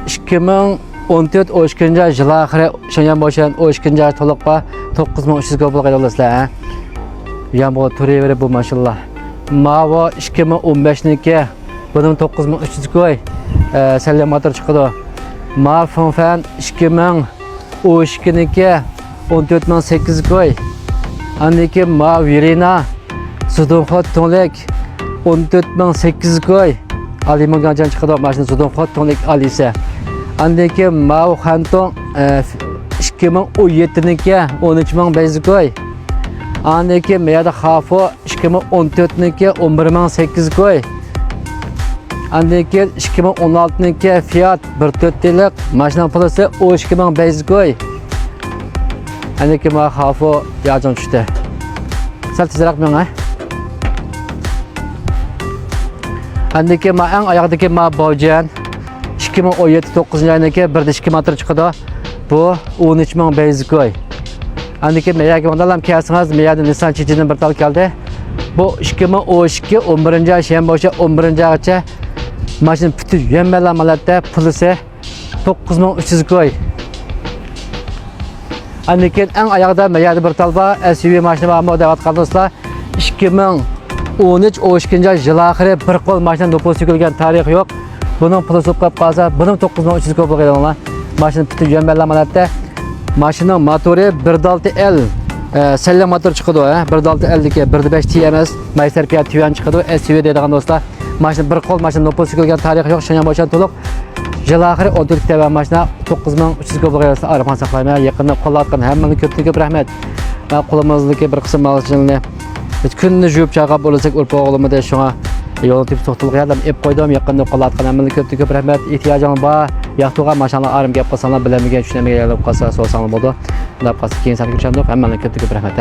2014-13 yıl ahiri şundan başlayan 13 ay toluqqa 9300 go pul qaydalasizlar. Yan bu turayverib bu maşallah. Mavo 2015-niki bunun 9300 goy sallam motor chiqadi. Ma Fonfan 2012-niki 14800 goy. Andiki ma Virina Sudonxot tonlik 14800 goy. Alimonganjan chiqadi mashina Sudonxot tonlik alisa. Andiki ma Xanton 2017-niki 13500 goy. Andiki meyada Xafo 2014-niki 11800 goy. Andiki 2016-niki Fiat 1.4'lik mashina pulisi 12500 goy. Andiki ma Xafo yağcan tushdi. Sal tezroq meng. Andiki ma eng oyoqdagi ma Bojan 2017-9 oydagi 1.2 motor chiqadi. Bu 13500 goy. Andiki meyaga ondalam kelsangiz meyada Nissan Chichi'nin bir tal keldi. Bu 2012 11 ay shen boshi 11 aygacha mashina bütün yemmelamalarda pulisi 9300 goy. Andiki eng oyog'ida meyada bir tal bor SUV mashina bormi deyotgan do'stlar 2013-12 ay yil oxiri bir qo'l mashina nopol so'kilgan tarix yo'q. Bunun puli so'qib qolsa, bunun 9300 goy bo'lganlar. Mashina bütün yemmelamalarda Maşının motori 1.6L sallam motor chiqadi, 1.6L deki 1.5 TMS Meister Fiat Tuyan chiqadi, SUV deydigan do'stlar. Mashina bir qo'l mashina nopol so'kilgan tarix yo'q, shundan boshlan to'liq. Yil oxiri 14 tava mashina 9300 goy bo'lganlar. Arafan saqlayman, yaqinda qo'llatgan hammani ko'p rahmat. Va qo'limizdagi bir qism mashinalarni kunni yuvib chaqab bo'lsak, urpa o'g'limda shunga yo'l tip to'xtalib yardım ep qo'ydim, yaqinda qo'llatgan hammani ko'p rahmat. Ehtiyojing bor. Yaxtuğa maşallah arım gap qilsanlar, bilmagan tushunmagan qolsa so'rasanglar bo'ldi. Deb qolsa keyin sal ko'rsatdik, hammani ko'p rahmat.